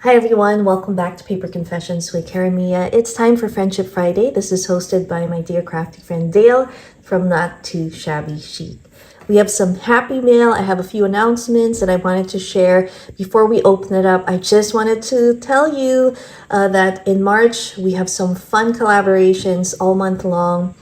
Hi everyone, welcome back to Paper Confessions with Karamia. It's time for Friendship Friday. This is hosted by my dear crafty friend Dale from Not Too Shabby Chic. We have some happy mail. I have a few announcements that I wanted to share. Before we open it up, I just wanted to tell you that in March we have some fun collaborations all month long.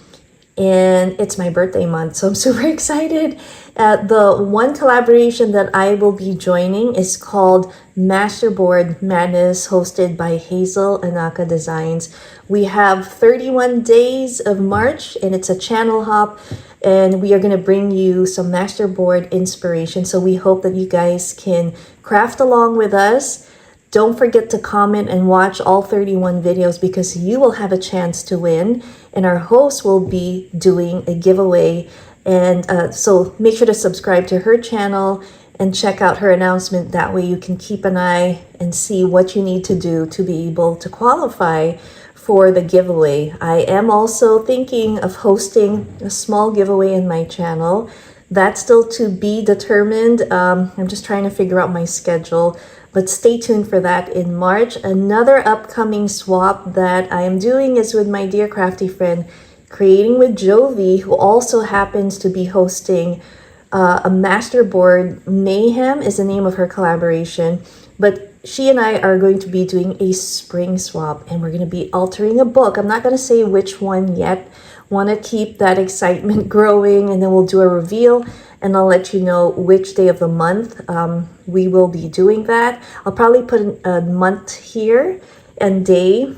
And it's my birthday month, so I'm super excited. The one collaboration that I will be joining is called Masterboard Madness, hosted by Hazel Anaka Designs. We have 31 days of March, and it's a channel hop, and we are going to bring you some masterboard inspiration. So we hope that you guys can craft along with us. Don't forget to comment and watch all 31 videos because you will have a chance to win. And our host will be doing a giveaway. And so make sure to subscribe to her channel and check out her announcement. That way you can keep an eye and see what you need to do to be able to qualify for the giveaway. I am also thinking of hosting a small giveaway in my channel. That's still to be determined. I'm just trying to figure out my schedule. But stay tuned for that in March. Another upcoming swap that I am doing is with my dear crafty friend, Creating with Jovi, who also happens to be hosting a masterboard. Mayhem is the name of her collaboration. But she and I are going to be doing a spring swap, and we're going to be altering a book. I'm not going to say which one yet. Want to keep that excitement growing, and then we'll do a reveal. And I'll let you know which day of the month we will be doing that. I'll probably put a month here and day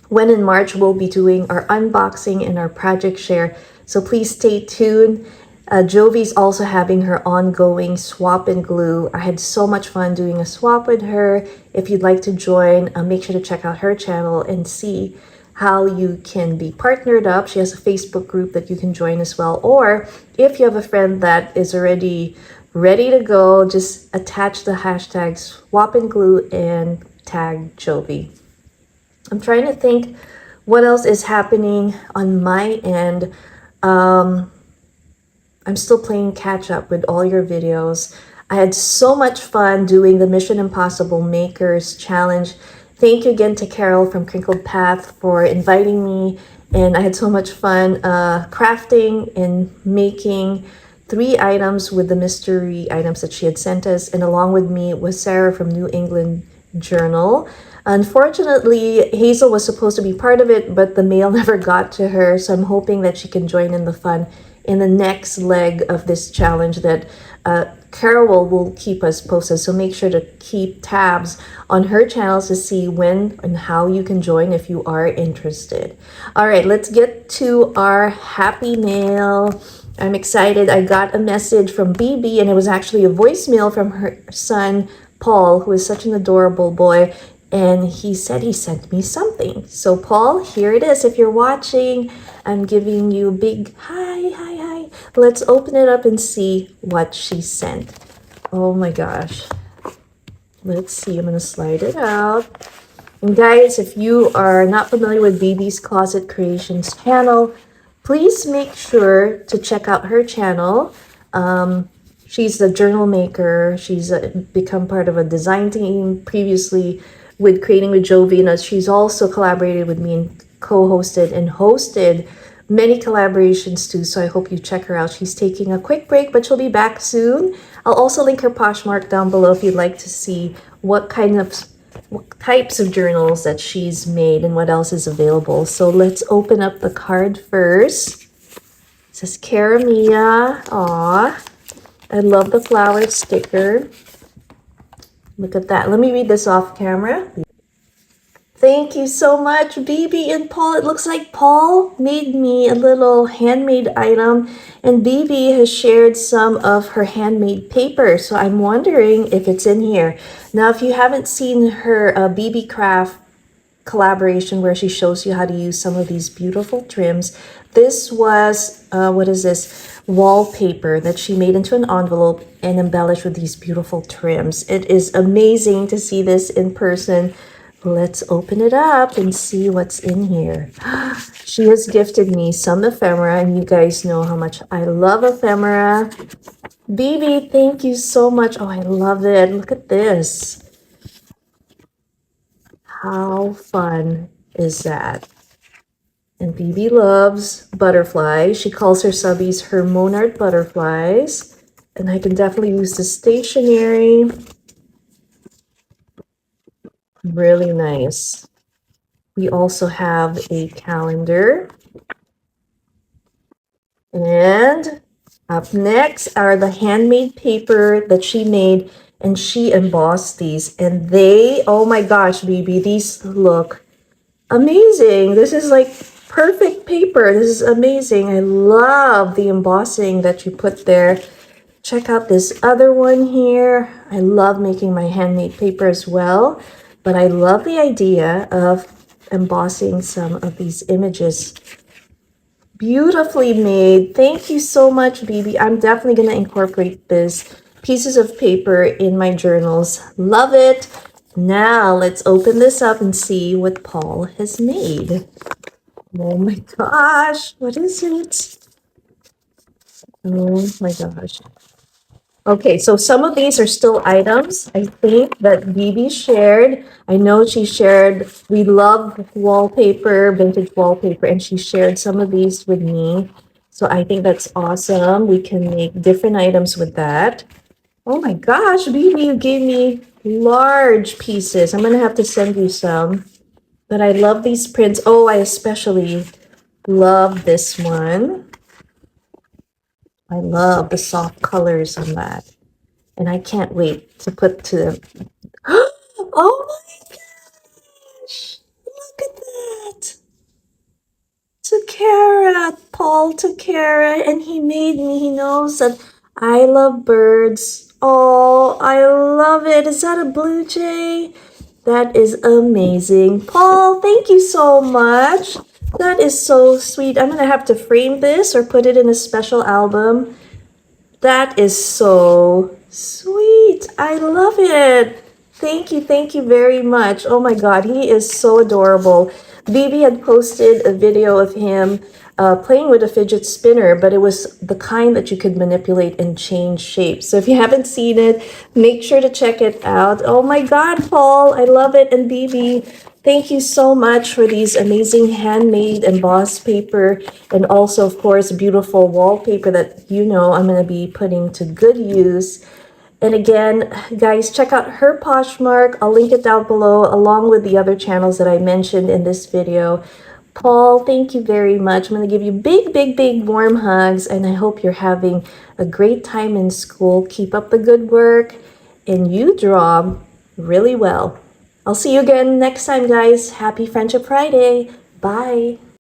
when in March we'll be doing our unboxing and our project share. So please stay tuned. Jovi's also having her ongoing swap and glue. I had so much fun doing a swap with her. If you'd like to join, make sure to check out her channel and see how you can be partnered up. She has a Facebook group that you can join as well. Or if you have a friend that is already ready to go, just attach the hashtag swap and glue and tag Jovi. I'm trying to think what else is happening on my end. I'm still playing catch up with all your videos. I had so much fun doing the Mission Impossible Makers Challenge. Thank you again to Carol from Crinkled Path for inviting me, and I had so much fun crafting and making 3 items with the mystery items that she had sent us, and along with me was Sarah from New England Journal. Unfortunately, Hazel was supposed to be part of it, but the mail never got to her, so I'm hoping that she can join in the fun in the next leg of this challenge that Carol will keep us posted. So make sure to keep tabs on her channels to see when and how you can join if you are interested. All right, let's get to our happy mail. I'm excited. I got a message from BB, and it was actually a voicemail from her son, Paul, who is such an adorable boy. And he said he sent me something. So Paul, here it is. If you're watching, I'm giving you a big hi, hi, hi. Let's open it up and see what she sent. Oh my gosh. Let's see. I'm going to slide it out. And guys, if you are not familiar with BB's Closet Creations channel, please make sure to check out her channel. She's a journal maker. She's become part of a design team previously with Creating with Jovi, and she's also collaborated with me and co-hosted and hosted many collaborations too, so I hope you check her out. She's taking a quick break, but she'll be back soon. I'll also link her Poshmark down below if you'd like to see what types of journals that she's made and what else is available. So let's open up the card first. It says Karamia. Aw, I love the flower sticker. Look at that. Let me read this off camera. Thank you so much, BB and Paul. It looks like Paul made me a little handmade item, and BB has shared some of her handmade paper. So I'm wondering if it's in here. Now, if you haven't seen her BB Craft collaboration where she shows you how to use some of these beautiful trims, this was, what is this? Wallpaper that she made into an envelope and embellished with these beautiful trims. It is amazing to see this in person. Let's open it up and see what's in here. She has gifted me some ephemera, and you guys know how much I love ephemera. BB, thank you so much. Oh, I love it. Look at this. How fun is that? And BB loves butterflies. She calls her subbies her monarch butterflies. And I can definitely use the stationery. Really nice. We also have a calendar. And up next are the handmade paper that she made, and she embossed these. And they, oh my gosh, BB, these look amazing. This is like perfect paper. This is amazing. I love the embossing that you put there. Check out this other one here. I love making my handmade paper as well, but I love the idea of embossing some of these images. Beautifully made. Thank you so much, BB. I'm definitely going to incorporate this pieces of paper in my journals. Love it. Now let's open this up and see what Paul has made. Oh my gosh, what is it? Oh my gosh. Okay, so some of these are still items, I think, that BB shared. I know she shared, we love wallpaper, vintage wallpaper, and she shared some of these with me. So I think that's awesome. We can make different items with that. Oh my gosh, BB, you gave me large pieces. I'm gonna have to send you some. But I love these prints. Oh, I especially love this one. I love the soft colors on that. And I can't wait to put to them. Oh my gosh! Look at that! Takara, Paul Takara, and he made me. He knows that I love birds. Oh, I love it. Is that a blue jay? That is amazing. Paul, thank you so much. That is so sweet. I'm gonna have to frame this or put it in a special album. That is so sweet. I love it. Thank you very much. Oh my God, he is so adorable. Bibi had posted a video of him playing with a fidget spinner, but it was the kind that you could manipulate and change shapes. So if you haven't seen it, make sure to check it out. Oh my God, Paul, I love it. And Bibi, thank you so much for these amazing handmade embossed paper and also, of course, beautiful wallpaper that you know I'm going to be putting to good use. And again, guys, check out her Poshmark. I'll link it down below along with the other channels that I mentioned in this video. Paul, thank you very much. I'm going to give you big, big, big warm hugs, and I hope you're having a great time in school. Keep up the good work, and you draw really well. I'll see you again next time, guys. Happy Friendship Friday. Bye.